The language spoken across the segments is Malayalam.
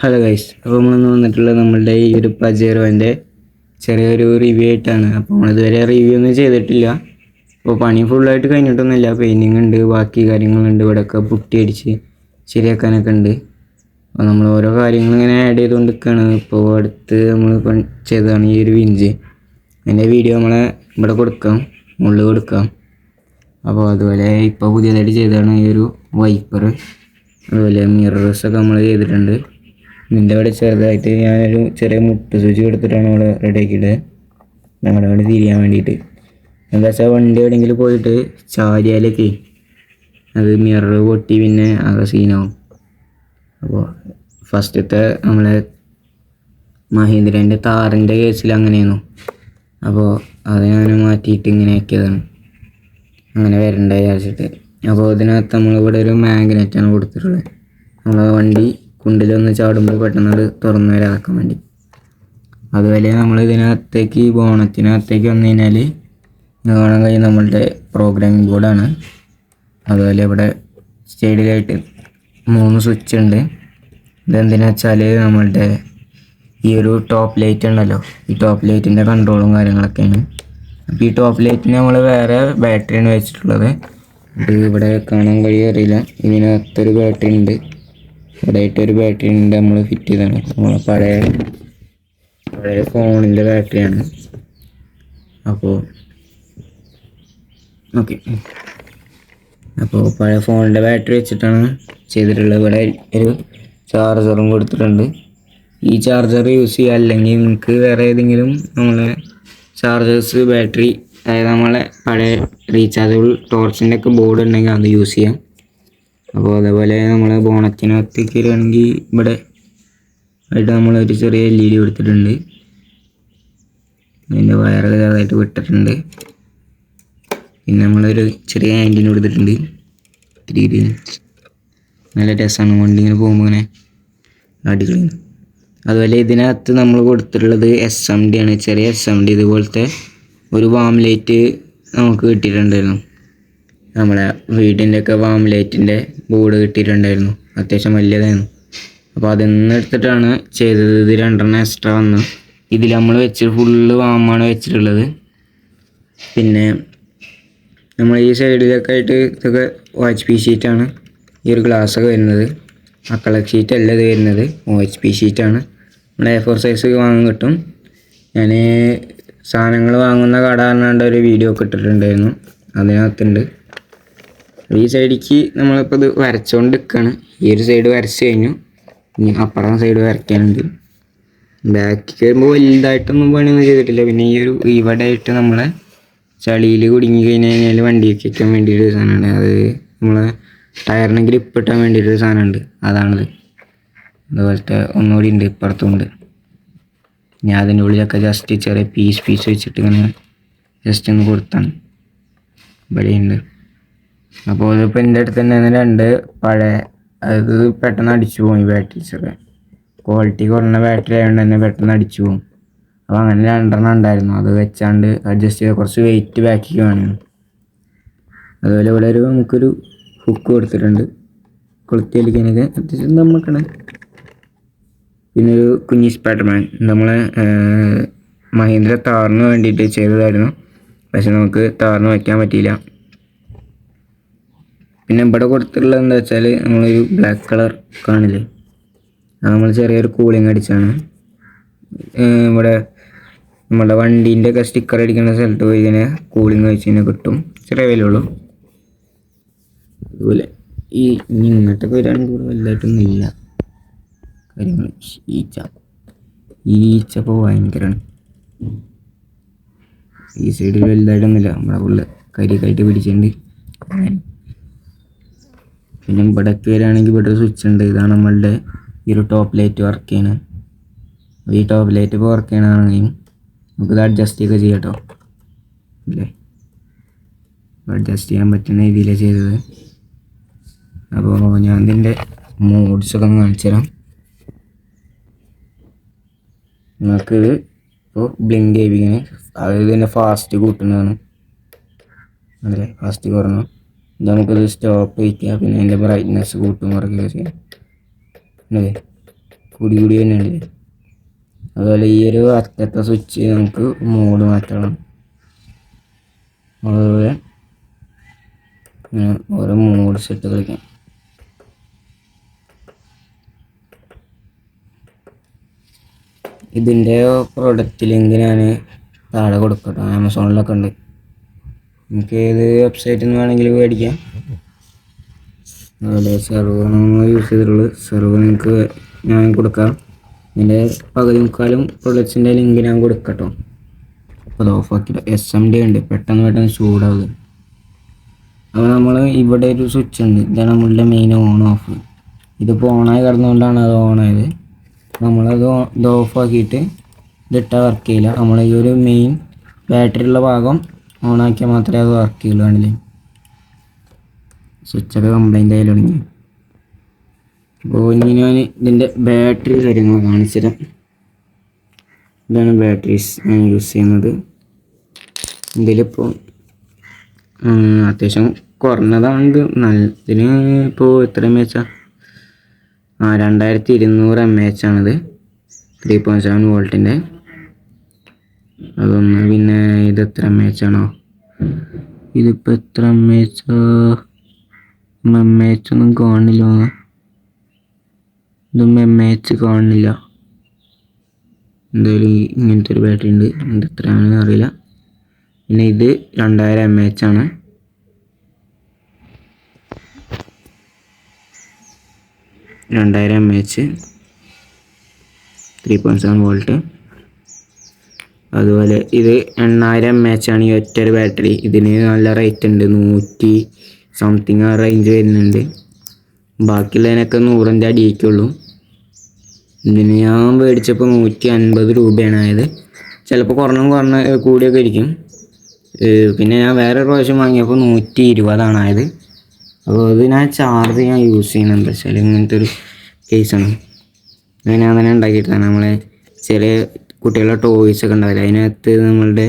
ഹലോ ഗൈസ്, അപ്പോൾ നമ്മളിന്ന് വന്നിട്ടുള്ളത് നമ്മളുടെ ഈ ഒരു പജേറോൻ്റെ ചെറിയൊരു റിവ്യൂ ആയിട്ടാണ്. അപ്പോൾ നമ്മളിതുവരെ റിവ്യൂ ഒന്നും ചെയ്തിട്ടില്ല. അപ്പോൾ പണി ഫുള്ളായിട്ട് കഴിഞ്ഞിട്ടൊന്നുമില്ല. പെയിൻറ്റിങ് ഉണ്ട്, ബാക്കി കാര്യങ്ങളുണ്ട്, ഇവിടെയൊക്കെ പുട്ടി അടിച്ച് ശരിയാക്കാനൊക്കെ ഉണ്ട്. അപ്പോൾ നമ്മൾ ഓരോ കാര്യങ്ങൾ ഇങ്ങനെ ആഡ് ചെയ്തുകൊണ്ടിരിക്കുകയാണ്. ഇപ്പോൾ അടുത്ത് നമ്മൾ ചെയ്തതാണ് ഈ ഒരു വിഞ്ച്. അതിൻ്റെ വീഡിയോ നമ്മളെ ഇവിടെ കൊടുക്കാം, മുകളിൽ കൊടുക്കാം. അപ്പോൾ അതുപോലെ ഇപ്പോൾ പുതിയതായിട്ട് ചെയ്തതാണ് ഈ ഒരു വൈപ്പർ, അതുപോലെ മിറേഴ്സൊക്കെ നമ്മൾ ചെയ്തിട്ടുണ്ട്. ഇതിൻ്റെ അവിടെ ചെറുതായിട്ട് ഞാനൊരു ചെറിയ മുട്ട് സൂചി കൊടുത്തിട്ടാണ് അവിടെ റെഡിയാക്കിയിട്ട് ഞങ്ങളുടെ അവിടെ തിരിയാൻ വേണ്ടിയിട്ട്. എന്താ വെച്ചാൽ വണ്ടി എവിടെയെങ്കിലും പോയിട്ട് ചാരിയാലൊക്കെ അത് മിറർ പൊട്ടി പിന്നെ ആകെ സീനാവും. അപ്പോൾ ഫസ്റ്റത്തെ നമ്മളെ മഹീന്ദ്രൻ്റെ താറിൻ്റെ കേസിൽ അങ്ങനെയായിരുന്നു. അപ്പോൾ അത് ഞാൻ മാറ്റിയിട്ട് ഇങ്ങനെ ആക്കിയതാണ്, അങ്ങനെ വരണ്ട വിചാരിച്ചിട്ട്. അപ്പോൾ ഇതിനകത്ത് നമ്മളിവിടെ ഒരു മാഗ്നറ്റാണ് കൊടുത്തിട്ടുള്ളത്, നമ്മളെ വണ്ടി കുണ്ടിലൊന്ന് ചാടുമ്പോൾ പെട്ടെന്ന് തുറന്ന് വരാതാക്കാൻ വേണ്ടി. അതുപോലെ നമ്മൾ ഇതിനകത്തേക്ക് ബോണറ്റിനകത്തേക്ക് വന്നു കഴിഞ്ഞാൽ കാണാൻ കഴിയും നമ്മളുടെ പ്രോഗ്രാമിംഗ് ബോർഡാണ്. അതുപോലെ ഇവിടെ സ്റ്റേഡിലായിട്ട് 3 സ്വിച്ച് ഉണ്ട്. ഇതെന്തിനാ വെച്ചാൽ നമ്മളുടെ ഈ ഒരു ടോപ്പ് ലൈറ്റ് ഉണ്ടല്ലോ, ഈ ടോപ്പ് ലൈറ്റിൻ്റെ കൺട്രോളും കാര്യങ്ങളൊക്കെയാണ്. അപ്പോൾ ഈ ടോപ്പ് ലൈറ്റിന് നമ്മൾ വേറെ ബാറ്ററിയാണ് വെച്ചിട്ടുള്ളത്. ഇത് ഇവിടെ കാണാൻ കഴിയാറില്ല, ഇതിനകത്തൊരു ബാറ്ററി ഉണ്ട്, ഇവിടെയായിട്ടൊരു ബാറ്ററി ഉണ്ട്, നമ്മൾ ഫിറ്റ് ചെയ്താണ്. നമ്മളെ പഴയ ഫോണിൻ്റെ ബാറ്ററിയാണ്. അപ്പോൾ ഓക്കെ, അപ്പോൾ പഴയ ഫോണിൻ്റെ ബാറ്ററി വെച്ചിട്ടാണ് ചെയ്തിട്ടുള്ളത്. ഇവിടെ ഒരു ചാർജറും കൊടുത്തിട്ടുണ്ട്. ഈ ചാർജർ യൂസ് ചെയ്യുക, അല്ലെങ്കിൽ നിങ്ങൾക്ക് വേറെ ഏതെങ്കിലും നമ്മളെ ചാർജേഴ്സ് ബാറ്ററി, അതായത് നമ്മളെ പഴയ റീചാർജബിൾ ടോർച്ചിൻ്റെ ഒക്കെ ബോർഡ് ഉണ്ടെങ്കിൽ അത് യൂസ് ചെയ്യാം. അപ്പോൾ അതേപോലെ നമ്മൾ ബോണറ്റിനകത്തേക്ക് വരികയാണെങ്കിൽ ഇവിടെ ആയിട്ട് നമ്മളൊരു ചെറിയ LED കൊടുത്തിട്ടുണ്ട്. അതിൻ്റെ വയറൊക്കെ ചെറുതായിട്ട് വിട്ടിട്ടുണ്ട്. പിന്നെ നമ്മളൊരു ചെറിയ ആൻറ്റിന കൊടുത്തിട്ടുണ്ട്. നല്ല രസമാണ് വണ്ടി ഇങ്ങനെ പോകുമ്പോൾ ഇങ്ങനെ അടികളി. അതുപോലെ ഇതിനകത്ത് നമ്മൾ കൊടുത്തിട്ടുള്ളത് SMD ആണ്, ചെറിയ SMD. ഇതുപോലത്തെ ഒരു വാം ലൈറ്റ് നമുക്ക് കിട്ടിയിട്ടുണ്ടായിരുന്നു, നമ്മളെ വീടിൻ്റെയൊക്കെ വാം ലൈറ്റിൻ്റെ ബോർഡ് കിട്ടിയിട്ടുണ്ടായിരുന്നു, അത്യാവശ്യം വലിയതായിരുന്നു. അപ്പോൾ അതിൽ നിന്ന് എടുത്തിട്ടാണ് ചെയ്തത്. ഇത് 2 എക്സ്ട്രാ വന്നു. ഇതിൽ നമ്മൾ വെച്ചിട്ട് ഫുള്ള് വാമാണ് വെച്ചിട്ടുള്ളത്. പിന്നെ നമ്മൾ ഈ സൈഡിലൊക്കെ ആയിട്ട് ഇതൊക്കെ OHP ഷീറ്റാണ്. ഈ ഒരു ഗ്ലാസ്സൊക്കെ വരുന്നത് അക്രലിക് ഷീറ്റ് അല്ല, ഇത് വരുന്നത് OHP ഷീറ്റാണ്. നമ്മൾ A4 സൈസ് വാങ്ങാൻ കിട്ടും. ഞാൻ സാധനങ്ങൾ വാങ്ങുന്ന കട പറഞ്ഞാണ്ട് ഒരു വീഡിയോ ഒക്കെ ഇട്ടിട്ടുണ്ടായിരുന്നു, അതിനകത്തുണ്ട്. ഈ സൈഡിലേക്ക് നമ്മളിപ്പോൾ ഇത് വരച്ചുകൊണ്ട് നിൽക്കുകയാണ്. ഈ ഒരു സൈഡ് വരച്ച് കഴിഞ്ഞു, ഇനി അപ്പുറം സൈഡ് വരയ്ക്കാനുണ്ട്. ബാക്കിൽ വരുമ്പോൾ വലുതായിട്ടൊന്നും പണിയൊന്നും ചെയ്തിട്ടില്ല. പിന്നെ ഈ ഒരു ഇവിടെ ആയിട്ട് നമ്മളെ ചളിയിൽ കുടുങ്ങി കഴിഞ്ഞാൽ വണ്ടിയൊക്കെ വയ്ക്കാൻ വേണ്ടിയിട്ടൊരു സാധനമുണ്ട്, അത് നമ്മളെ ടയറിന് ഗ്രിപ്പ് ഇട്ടാൻ വേണ്ടിയിട്ടൊരു സാധനമുണ്ട്, അതാണത്. അതുപോലത്തെ ഒന്നുകൂടി ഉണ്ട് ഇപ്പുറത്തുണ്ട്. ഞാൻ അതിൻ്റെ ഉള്ളിലൊക്കെ ജസ്റ്റ് ചെറിയ പീസ് വെച്ചിട്ട് ഇങ്ങനെ ജസ്റ്റ് ഒന്ന് കൊടുത്താണ്. ഇവിടെയുണ്ട്. അപ്പോൾ ഇതിപ്പോൾ എൻ്റെ അടുത്ത് തന്നെ 2 പഴയ, അത് പെട്ടെന്ന് അടിച്ചു പോകും. ഈ ബാറ്ററീസൊക്കെ ക്വാളിറ്റി കുറഞ്ഞ ബാറ്ററി ആയതുകൊണ്ട് തന്നെ പെട്ടെന്ന് അടിച്ചു പോകും. അപ്പോൾ അങ്ങനെ 2 ഉണ്ടായിരുന്നു, അത് വെച്ചാണ്ട് അഡ്ജസ്റ്റ് ചെയ്ത് കുറച്ച് വെയിറ്റ് ബാക്കിക്ക് വേണം. അതുപോലെ ഇവിടെ നമുക്കൊരു ഹുക്ക് കൊടുത്തിട്ടുണ്ട്, കൊളുത്തി വലിക്കാനൊക്കെ അത്യാവശ്യം നമുക്കാണ്. പിന്നെ ഒരു കുഞ്ഞി സ്പൈഡർമാൻ നമ്മളെ മഹീന്ദ്ര താറിന് വേണ്ടിയിട്ട് ചെയ്തതായിരുന്നു, പക്ഷെ നമുക്ക് താറിന് വയ്ക്കാൻ പറ്റിയില്ല. പിന്നെ ഇവിടെ കൊടുത്തിട്ടുള്ളത് എന്താ വെച്ചാൽ നമ്മളൊരു ബ്ലാക്ക് കളർ കാണില്ലേ, അത് നമ്മൾ ചെറിയൊരു കൂളിങ് അടിച്ചാണ്. ഇവിടെ നമ്മുടെ വണ്ടീൻ്റെ ഒക്കെ സ്റ്റിക്കർ അടിക്കുന്ന സ്ഥലത്ത് പോയി ഇങ്ങനെ കൂളിങ് വെച്ച് കഴിഞ്ഞാൽ കിട്ടും, ചെറിയ വിലയുള്ളൂ. അതുപോലെ ഈ ഇങ്ങോട്ടൊക്കെ വരാണെങ്കിൽ കൂടെ വലുതായിട്ടൊന്നും ഇല്ല കാര്യങ്ങൾ. ഈച്ചപ്പോൾ ഭയങ്കരമാണ്. ഈ സൈഡിൽ വലുതായിട്ടൊന്നുമില്ല, നമ്മുടെ ഫുള്ള് കരിയൊക്കെ പിടിച്ചിട്ടുണ്ട്. പിന്നെ ഇവിടേക്ക് വരികയാണെങ്കിൽ ഇവിടെ ഒരു സ്വിച്ച് ഉണ്ട്, ഇതാണ് നമ്മളുടെ ഈ ഒരു ടോപ്പ് ലൈറ്റ് വർക്ക് ചെയ്യണത്. ഈ ടോപ്പ് ലൈറ്റ് ഇപ്പോൾ വർക്ക് ചെയ്യണമെങ്കിൽ നമുക്കിത് അഡ്ജസ്റ്റ് ഒക്കെ ചെയ്യാം കേട്ടോ, അല്ലേ? അഡ്ജസ്റ്റ് ചെയ്യാൻ പറ്റുന്ന രീതിയിലാണ് ചെയ്തത്. അപ്പോൾ ഞാൻ ഇതിൻ്റെ മോഡ്സൊക്കെ ഒന്ന് കാണിച്ചു തരാം നിങ്ങൾക്ക്. ഇപ്പോൾ ബ്ലിങ്ക് ചെയ്യിപ്പിങ്ങനെ, അതായത് ഇതിൻ്റെ ഫാസ്റ്റ് കൂട്ടുന്നതാണ്, അതെ ഫാസ്റ്റ് കുറഞ്ഞു. ഇത് നമുക്കിത് സ്റ്റോപ്പ് വയ്ക്കുക, പിന്നെ അതിൻ്റെ ബ്രൈറ്റ്നെസ് കൂട്ടും കുറയ്ക്കുക ചെയ്യാം, അല്ലേ? കൂടി കൂടി തന്നെയുണ്ട്. അതുപോലെ ഈ ഒരു അറ്റത്തെ സ്വിച്ച് നമുക്ക് മോഡ് മാറ്റണം. അതുപോലെ ഓരോ മോഡ് സെറ്റ് കളിക്കാം. ഇതിൻ്റെ പ്രൊഡക്റ്റ് ലിങ്ക് ഞാൻ താഴെ കൊടുക്കട്ടോ. ആമസോണിലൊക്കെ ഉണ്ട്. നമുക്ക് ഏത് വെബ്സൈറ്റിൽ നിന്ന് വേണമെങ്കിലും മേടിക്കാം. അതുപോലെ സെർവർ നമ്മൾ യൂസ് ചെയ്തിട്ടുള്ളൂ. സെർവർ നിങ്ങൾക്ക് ഞാൻ കൊടുക്കാം. ഇതിൻ്റെ പകുതി മുക്കാലും പ്രൊഡക്ട്സിൻ്റെ ലിങ്ക് ഞാൻ കൊടുക്കട്ടോ. അപ്പോൾ അത് ഓഫാക്കിയിട്ട് SMD ഉണ്ട്, പെട്ടെന്ന് ചൂടാവുക. അപ്പോൾ നമ്മൾ ഇവിടെ ഒരു സ്വിച്ച് ഉണ്ട്, ഇതാണ് നമ്മളുടെ മെയിൻ ഓൺ ഓഫ്. ഇതിപ്പോൾ ഓണായി കിടന്നുകൊണ്ടാണ് അത് ഓണായത്. നമ്മളത് ഇത് ഓഫാക്കിയിട്ട് ഇതിട്ടാൽ വർക്ക് ചെയ്യില്ല. നമ്മൾ ഈ ഒരു മെയിൻ ബാറ്ററി ഉള്ള ഭാഗം ഓണാക്കിയാൽ മാത്രമേ അത് വർക്ക് ചെയ്യുള്ളൂ. ആണല്ലേ, സ്വിച്ചൊക്കെ കംപ്ലൈൻ്റ് ആയി തുടങ്ങി. അപ്പോൾ ഇനി ഞാൻ ഇതിൻ്റെ ബാറ്ററി കാര്യങ്ങൾ കാണിച്ചുതരാം. ഇതാണ് ബാറ്ററീസ് ഞാൻ യൂസ് ചെയ്യുന്നത്. ഇതിലിപ്പോൾ അത്യാവശ്യം കുറഞ്ഞതാണ്. ഇതിന് ഇപ്പോൾ എത്ര MAH? 2200 mAh ആണിത്. 3.7 വോൾട്ടിൻ്റെ. അതൊന്ന്. പിന്നെ ഇത് എത്ര MAH ആണോ? ഇതിപ്പോൾ എത്ര MAH ഒന്നും കാണില്ല. ഇതും MAH കാണില്ല. എന്തായാലും ഇങ്ങനത്തെ ഒരു ബാറ്ററി ഉണ്ട്. ഇത് എത്രയാണെന്ന് അറിയില്ല. പിന്നെ ഇത് 2000 mAh ആണ്. mAh 3.7 volt. അതുപോലെ ഇത് 8000 mAh ആണ് ഈ ഒറ്റൊരു ബാറ്ററി. ഇതിന് നല്ല റേറ്റ് ഉണ്ട്, 100 സംതിങ് ആ റേഞ്ച് വരുന്നുണ്ട്. ബാക്കിയുള്ളതിനൊക്കെ 100ൻ്റെ അടിയേക്കുള്ളൂ. ഇതിന് ഞാൻ മേടിച്ചപ്പോൾ 150 രൂപയാണ് ആയത്. ചിലപ്പോൾ കുറഞ്ഞ കൂടിയൊക്കെ ഇരിക്കും. പിന്നെ ഞാൻ വേറെ പ്രാവശ്യം വാങ്ങിയപ്പോൾ 120 ആയത്. അപ്പോൾ അത് ഞാൻ ചാർജ് ചെയ്യാൻ യൂസ് ചെയ്യുന്നത്. എന്താ വെച്ചാൽ ഇങ്ങനത്തെ ഒരു കേസാണ്. അത് ഞാൻ തന്നെ ഉണ്ടാക്കിയിട്ടാണ്. നമ്മളെ ചെറിയ കുട്ടികളുടെ ടോയ്സ് ഒക്കെ ഉണ്ടാവില്ല, അതിനകത്ത് നമ്മളുടെ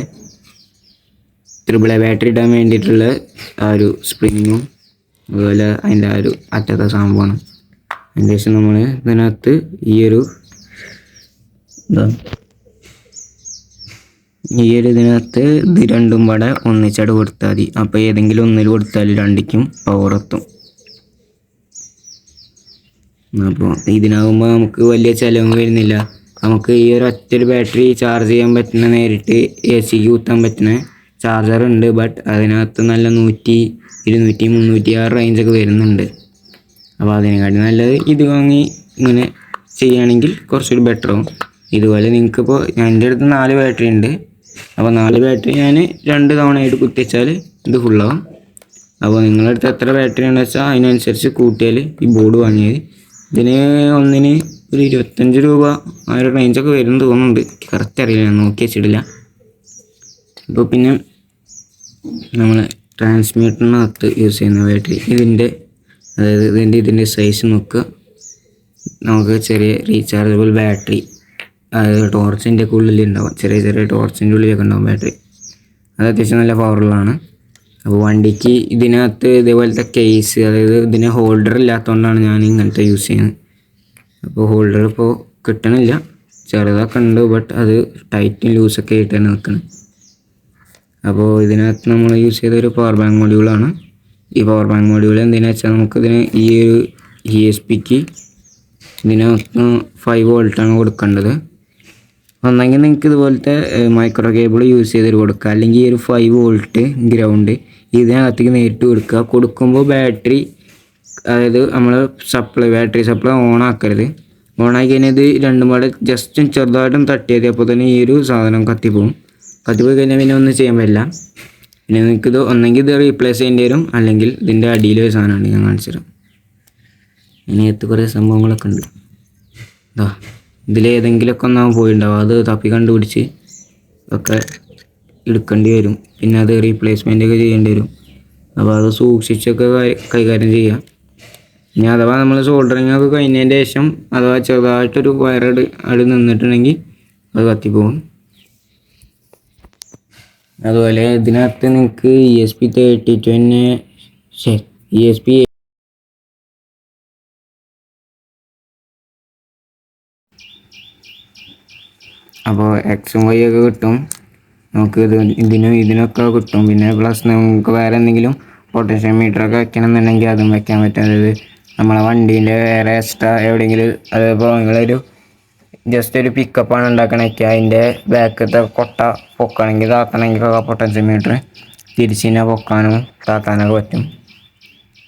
AAA ബാറ്ററി ഇടാൻ വേണ്ടിയിട്ടുള്ള ആ ഒരു സ്പ്രിങ്ങും അതുപോലെ അതിൻ്റെ ആ ഒരു അറ്റത്തെ സംഭവമാണ്. അതിൻ്റെ ശേഷം നമ്മൾ ഇതിനകത്ത് ഈ ഒരു ഇതിനകത്ത് ഇത് രണ്ടും പാടെ ഒന്നിച്ചട് കൊടുത്താൽ മതി. അപ്പോൾ ഏതെങ്കിലും ഒന്നിൽ കൊടുത്താൽ രണ്ടിക്കും പവർ എത്തും. അപ്പോൾ ഇതിനാകുമ്പോൾ നമുക്ക് വലിയ ചിലവും വരുന്നില്ല. നമുക്ക് ഈ ഒരു ഒറ്റൊരു ബാറ്ററി ചാർജ് ചെയ്യാൻ പറ്റുന്ന, നേരിട്ട് AC കുത്താൻ പറ്റുന്ന ചാർജർ ഉണ്ട്. ബട്ട് അതിനകത്ത് നല്ല 100, 200, 300 ആ റേഞ്ചൊക്കെ വരുന്നുണ്ട്. അപ്പോൾ അതിനെക്കാട്ടി നല്ലത് ഇത് വാങ്ങി ഇങ്ങനെ ചെയ്യുകയാണെങ്കിൽ കുറച്ചുകൂടി ബെറ്ററാവും. ഇതുപോലെ നിങ്ങൾക്കിപ്പോൾ എൻ്റെ അടുത്ത് 4 ബാറ്ററി ഉണ്ട്. അപ്പോൾ 4 ബാറ്ററി ഞാൻ 2 തവണയായിട്ട് കുത്തിച്ചാൽ ഇത് ഫുള്ളാവും. അപ്പോൾ നിങ്ങളുടെ അടുത്ത് എത്ര ബാറ്ററി ഉണ്ടെന്ന് വെച്ചാൽ അതിനനുസരിച്ച് കൂട്ടിയാൽ ഈ ബോർഡ് വാങ്ങിയത്. ഇതിന് ഒന്നിന് ഒരു 25 രൂപ ആ ഒരു റേഞ്ചൊക്കെ വരും തോന്നുന്നുണ്ട്. കറക്റ്റ് അറിയില്ല, ഞാൻ നോക്കി വെച്ചിട്ടില്ല. ഇപ്പോൾ പിന്നെ നമ്മൾ ട്രാൻസ്മിറ്ററിനകത്ത് യൂസ് ചെയ്യുന്ന ബാറ്ററി അതായത് ഇതിൻ്റെ സൈസ് നോക്കുക. നമുക്ക് ചെറിയ റീചാർജബിൾ ബാറ്ററി, അതായത് ടോർച്ചിൻ്റെ ഒക്കെ ഉള്ളിലുണ്ടാവും, ചെറിയ ടോർച്ചിൻ്റെ ഉള്ളിലൊക്കെ ഉണ്ടാവും ബാറ്ററി. അത് അത്യാവശ്യം നല്ല പവറുള്ളതാണ്. അപ്പോൾ വണ്ടിക്ക് ഇതിനകത്ത് ഇതേപോലത്തെ കേസ്, അതായത് ഇതിന് ഹോൾഡർ ഇല്ലാത്തതുകൊണ്ടാണ് ഞാൻ ഇങ്ങനത്തെ യൂസ് ചെയ്യുന്നത്. അപ്പോൾ ഹോൾഡർ ഇപ്പോൾ കിട്ടണില്ല, ചെറുതൊക്കെ ഉണ്ട്. ബട്ട് അത് ടൈറ്റും ലൂസൊക്കെ ആയിട്ടാണ് നിൽക്കുന്നത്. അപ്പോൾ ഇതിനകത്ത് നമ്മൾ യൂസ് ചെയ്തൊരു പവർ ബാങ്ക് മൊഡ്യൂളാണ്. ഈ പവർ ബാങ്ക് മൊഡ്യൂൾ എന്തിനാ വെച്ചാൽ നമുക്കിതിന് ഈ ഒരു ESPക്ക് ഇതിനകത്ത് 5 വോൾട്ടാണ് കൊടുക്കേണ്ടത്. ഒന്നെങ്കിൽ നിങ്ങൾക്ക് ഇതുപോലത്തെ മൈക്രോ കേബിൾ യൂസ് ചെയ്തിട്ട് കൊടുക്കുക, അല്ലെങ്കിൽ ഈ ഒരു 5 വോൾട്ട് ഗ്രൗണ്ട് ഇതിനകത്തേക്ക് നേരിട്ട് കൊടുക്കുക. കൊടുക്കുമ്പോൾ ബാറ്ററി, അതായത് നമ്മൾ ബാറ്ററി സപ്ലൈ ഓൺ ആക്കരുത്. ഓണാക്കി കഴിഞ്ഞാൽ ഇത് രണ്ടും പാടെ ജസ്റ്റ് ചെറുതായിട്ടും തട്ടിയത്, അപ്പോൾ തന്നെ ഈ ഒരു സാധനം കത്തിപ്പോയി കഴിഞ്ഞാൽ പിന്നെ ഒന്നും ചെയ്യാൻ പറ്റില്ല. പിന്നെ നിങ്ങൾക്കിത് ഒന്നെങ്കിൽ ഇത് റീപ്ലേസ് ചെയ്യേണ്ടി വരും, അല്ലെങ്കിൽ ഇതിൻ്റെ അടിയിലൊരു സാധനമുണ്ട്, ഞാൻ കാണിച്ചു തരാം. ഇതിനകത്ത് കുറേ സംഭവങ്ങളൊക്കെ ഉണ്ട്. ഇതിലേതെങ്കിലുമൊക്കെ ഒന്നാകും പോയിട്ടുണ്ടാവും. അത് തപ്പി കണ്ടുപിടിച്ച് ഒക്കെ എടുക്കേണ്ടി വരും. പിന്നെ അത് റീപ്ലേസ്മെൻ്റ് ഒക്കെ ചെയ്യേണ്ടി വരും. അപ്പോൾ അത് സൂക്ഷിച്ചൊക്കെ കൈകാര്യം ചെയ്യാം. ഇനി അഥവാ നമ്മൾ സോൾഡറിങ് ഒക്കെ കഴിഞ്ഞതിൻ്റെ ശേഷം അഥവാ ചെറുതായിട്ടൊരു വയറട് അവിടെ നിന്നിട്ടുണ്ടെങ്കിൽ അത് കത്തിപ്പോകും. അതുപോലെ ഇതിനകത്ത് നിങ്ങൾക്ക് ESP അപ്പോൾ എക്സും വൈ ഒക്കെ കിട്ടും നമുക്ക്. ഇതിനൊക്കെ കിട്ടും. പിന്നെ പ്ലസ് നമുക്ക് വേറെ എന്തെങ്കിലും പൊട്ടൻഷ്യോമീറ്റർ മീറ്ററൊക്കെ വെക്കണം എന്നുണ്ടെങ്കിൽ അതും വെക്കാൻ പറ്റും. അതായത് നമ്മളെ വണ്ടീൻ്റെ വേറെ എക്സ്ട്രാ എവിടെയെങ്കിലും, അതിപ്പോൾ നിങ്ങളൊരു ജസ്റ്റ് ഒരു പിക്കപ്പാണ് ഉണ്ടാക്കണമെങ്കിൽ അതിൻ്റെ ബാക്കത്തെ കൊട്ട പൊക്കണമെങ്കിൽ താത്തണമെങ്കിൽ പൊട്ടൻഷ്യോമീറ്റർ തിരിച്ചിനെ പൊക്കാനും താത്താനൊക്കെ പറ്റും.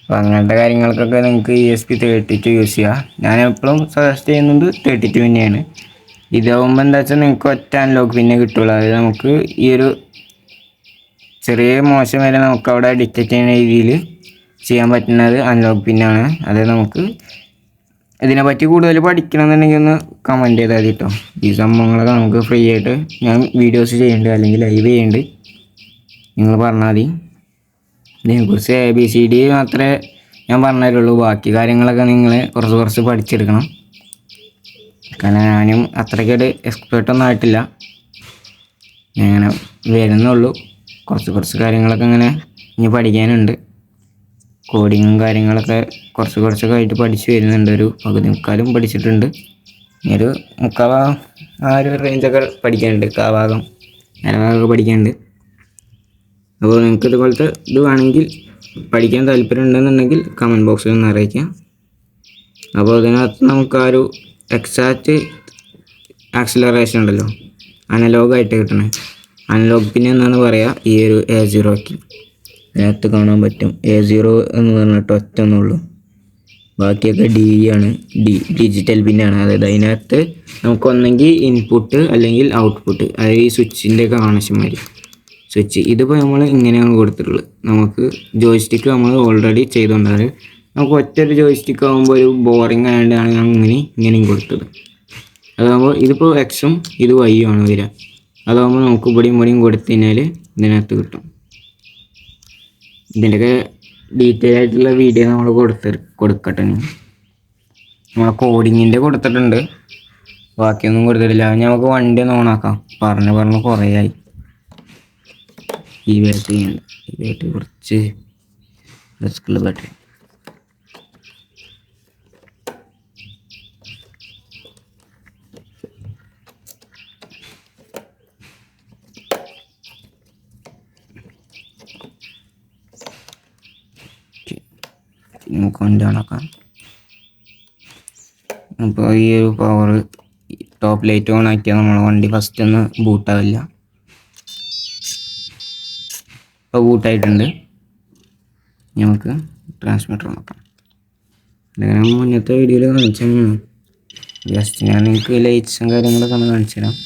അപ്പോൾ അങ്ങനത്തെ കാര്യങ്ങൾക്കൊക്കെ നിങ്ങൾക്ക് ESP32 യൂസ് ചെയ്യാം. ഞാൻ എപ്പോഴും സജസ്റ്റ് ചെയ്യുന്നത് 32 തന്നെയാണ്. ഇതാവുമ്പോൾ എന്താ വെച്ചാൽ നിങ്ങൾക്ക് ഒറ്റ അൺലോക്ക് പിന്നെ കിട്ടുള്ളൂ. അതായത് നമുക്ക് ഈ ഒരു ചെറിയ മോശം വരെ നമുക്ക് അവിടെ ഡിറ്റക്റ്റ് ചെയ്യുന്ന രീതിയിൽ ചെയ്യാൻ പറ്റുന്നത് അൺലോക്ക് പിന്നാണ്. അതായത് നമുക്ക് ഇതിനെപ്പറ്റി കൂടുതൽ പഠിക്കണമെന്നുണ്ടെങ്കിൽ ഒന്ന് കമൻറ്റ് ചെയ്താൽ മതി കേട്ടോ. ഈ സംഭവങ്ങളൊക്കെ നമുക്ക് ഫ്രീ ആയിട്ട് ഞാൻ വീഡിയോസ് ചെയ്യുന്നുണ്ട്, അല്ലെങ്കിൽ ലൈവ് ചെയ്യുന്നുണ്ട്. നിങ്ങൾ പറഞ്ഞാൽ മതി. ഇതിനെക്കുറിച്ച് ABCD മാത്രമേ ഞാൻ പറഞ്ഞു തരുള്ളൂ. ബാക്കി കാര്യങ്ങളൊക്കെ നിങ്ങൾ കുറച്ച് പഠിച്ചെടുക്കണം. കാരണം ഞാനും അത്രയ്ക്കൊരു എക്സ്പേർട്ടൊന്നും ആയിട്ടില്ല, അങ്ങനെ വരുന്നുള്ളൂ. കുറച്ച് കാര്യങ്ങളൊക്കെ ഇങ്ങനെ ഇനി പഠിക്കാനുണ്ട്. കോഡിങ്ങും കാര്യങ്ങളൊക്കെ കുറച്ചൊക്കെ ആയിട്ട് പഠിച്ച് വരുന്നുണ്ട്. ഒരു പകുതി മുക്കാലും പഠിച്ചിട്ടുണ്ട്. ഇനി ഒരു മുക്കാഭാഗം ആ ഒരു റേഞ്ചൊക്കെ പഠിക്കാനുണ്ട്. കാഭാഗം അരഭാഗമൊക്കെ പഠിക്കാനുണ്ട്. അപ്പോൾ നിങ്ങൾക്ക് ഇതുപോലത്തെ ഇത് വേണമെങ്കിൽ പഠിക്കാൻ താല്പര്യം ഉണ്ടെന്നുണ്ടെങ്കിൽ കമൻറ്റ് ബോക്സിൽ ഒന്ന് അറിയിക്കാം. അപ്പോൾ അതിനകത്ത് നമുക്ക് ആ ഒരു എക്സാക്റ്റ് ആക്സിലറേഷൻ ഉണ്ടല്ലോ, അനലോഗായിട്ട് കിട്ടണേ, അനലോഗ് പിന്നെ എന്നാണ് പറയുക ഈ ഒരു A0ക്ക്. അതിനകത്ത് കാണാൻ പറ്റും A0 എന്ന് പറഞ്ഞിട്ട് ഒറ്റൊന്നുള്ളൂ. ബാക്കിയൊക്കെ DE ആണ്, ഡിജിറ്റൽ പിന്നാണ്. അതായത് അതിനകത്ത് നമുക്ക് ഒന്നെങ്കിൽ ഇൻപുട്ട് അല്ലെങ്കിൽ ഔട്ട്പുട്ട്, അതായത് ഈ സ്വിച്ചിൻ്റെയൊക്കെ കണക്ഷന്മാർ സ്വിച്ച്. ഇതിപ്പോൾ നമ്മൾ ഇങ്ങനെയാണ് കൊടുത്തിട്ടുള്ളത്. നമുക്ക് ജോയ്സ്റ്റിക്ക് നമ്മൾ ഓൾറെഡി ചെയ്തുകൊണ്ടാണ്. നമുക്ക് ഒറ്റൊരു ജോയ്സ്റ്റിക്ക് ആകുമ്പോൾ ഒരു ബോറിങ് ആയതുകൊണ്ടാണ് ഞാൻ ഇങ്ങനെയും കൊടുത്തത്. അതാകുമ്പോൾ ഇതിപ്പോൾ എക്സും ഇത് വൈയും ആണ് വരിക. അതാകുമ്പോൾ നമുക്ക് ഇവിടെയും കൊടുത്തു കഴിഞ്ഞാൽ ഇതിനകത്ത് കിട്ടും. ഇതിൻ്റെയൊക്കെ ഡീറ്റെയിൽ ആയിട്ടുള്ള വീഡിയോ നമ്മൾ കൊടുക്കട്ടെ. നമ്മളെ കോഡിങ്ങിൻ്റെ കൊടുത്തിട്ടുണ്ട്, ബാക്കിയൊന്നും കൊടുത്തിട്ടില്ല. നമുക്ക് വണ്ടി ഒന്ന് ഓണാക്കാം. പറഞ്ഞ് കുറേ ആയി. ഈ ബാറ്ററി കുറച്ച് റിസ്ക്കുള്ള ബാറ്ററി. നമുക്ക് വണ്ടി ഓണാക്കാം. അപ്പോൾ ഈ ഒരു പവർ ടോപ്പ് ലൈറ്റ് ഓൺ ആക്കിയാൽ നമ്മളെ വണ്ടി ഫസ്റ്റ് ഒന്ന് ബൂട്ടാവില്ല. ഇപ്പോൾ ബൂട്ടായിട്ടുണ്ട്. നമുക്ക് ട്രാൻസ്മിറ്റർ നോക്കാം. ഞാൻ മുന്നത്തെ വീഡിയോയിൽ കാണിച്ചു തന്നെയാണ്. ജസ്റ്റ് ഞാൻ നിങ്ങൾക്ക് ലൈറ്റ്സും കാര്യങ്ങളൊക്കെ ഒന്ന് കാണിച്ചു തരാം.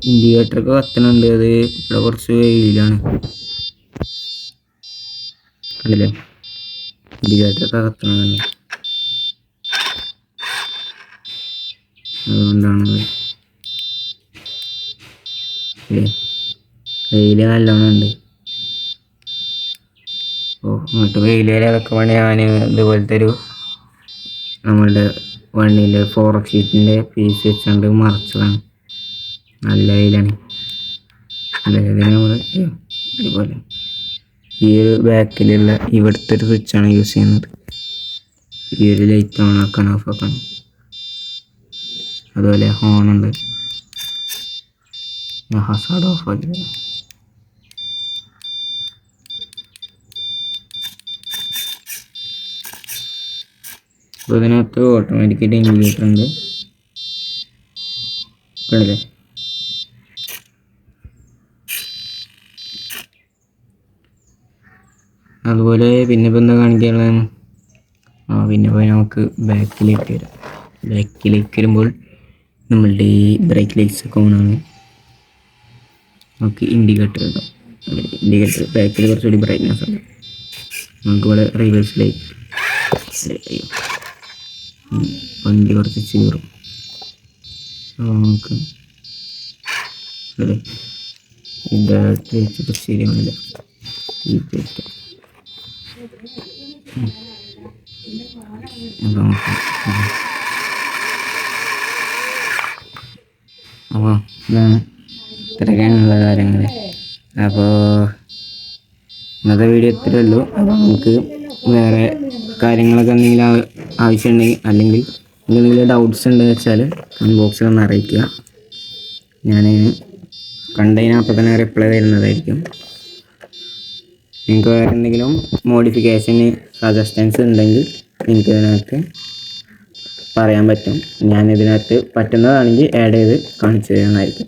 ഇൻഡിക്കേറ്ററൊക്കെ കത്തണുണ്ട്. അത് ഇവിടെ കുറച്ച് വെയിലാണ്, കണ്ടില്ലേ? ഇൻഡിക്കേറ്ററൊക്കെ കത്തണുണ്ട്, അതുകൊണ്ടാണ്. വെയിൽ നല്ലോണം ഉണ്ട്. അപ്പോൾ ഇങ്ങോട്ട് വെയിൽ വരെ വെക്കുമ്പോൾ ഞാൻ ഇതുപോലത്തെ ഒരു നമ്മളുടെ വണ്ടീൻ്റെ ഫോറക് ഷീറ്റിൻ്റെ പീസ് വെച്ചുകൊണ്ട് മറച്ചതാണ്. നല്ല വെയിലാണ്. അതായത് നമ്മൾ ഇതുപോലെ ഈ ഒരു ബാക്കിലുള്ള ഇവിടുത്തെ ഒരു സ്വിച്ചാണ് യൂസ് ചെയ്യുന്നത്. ഈ ഒരു ലൈറ്റ് ഓൺ ആക്കണം, ഓഫ് ആക്കണം. അതുപോലെ ഹോണുണ്ട്, ഹസാർഡ് ഓഫ് ആക്കി. അപ്പോൾ ഇതിനകത്ത് ഓട്ടോമാറ്റിക്കായിട്ട് ഇൻഡിക്കേറ്റർ ഉണ്ട്, കണ്ടില്ലേ? അതുപോലെ പിന്നെ ഇപ്പം എന്താ കാണിക്കാനുള്ളത്? പിന്നെ പോയി നമുക്ക് ബാക്കിലേക്ക് വരാം. ബാക്കിലേക്ക് വരുമ്പോൾ നമ്മളുടെ ഈ ബ്രേക്ക് ലൈറ്റ്സ് ഒക്കെ ഓണാണ്. നമുക്ക് ഇൻഡിക്കേറ്റർ ഉണ്ടാവും. ഇൻഡിക്കേറ്റർ ബാക്കിൽ കുറച്ചുകൂടി ബ്രൈറ്റ്നെസ് ഉണ്ട്. നമുക്കിവിടെ റിവേഴ്സ് ലൈറ്റ്, വണ്ടി കുറച്ച് ചീറും. അപ്പോൾ നമുക്ക് ഇതായിട്ട് വെച്ചിട്ട് ശരിയാവില്ല. ഈ പേറ്റ് അപ്പോൾ ഇതാണ് ഇത്രയൊക്കെയാണുള്ള കാര്യങ്ങൾ. അപ്പോൾ ഇന്നത്തെ വീഡിയോ ഇത്രയേ ഉള്ളൂ. അപ്പോൾ നമുക്ക് വേറെ കാര്യങ്ങളൊക്കെ എന്തെങ്കിലും ആവശ്യമുണ്ടെങ്കിൽ അല്ലെങ്കിൽ എന്തെങ്കിലും ഡൗട്ട്സ് ഉണ്ടെന്ന് വെച്ചാൽ കമൻറ്റ് ബോക്സിൽ ഒന്ന് അറിയിക്കുക. ഞാൻ കണ്ടതിന് അപ്പം തന്നെ റിപ്ലൈ തരുന്നതായിരിക്കും. നിങ്ങൾക്ക് വേറെ എന്തെങ്കിലും മോഡിഫിക്കേഷന് സജഷൻസ് ഉണ്ടെങ്കിൽ എനിക്ക് ഇതിനകത്ത് പറയാൻ പറ്റും. ഞാൻ ഇതിനകത്ത് പറ്റുന്നതാണെങ്കിൽ ആഡ് ചെയ്ത് കാണിച്ചു തരുന്നതായിരിക്കും.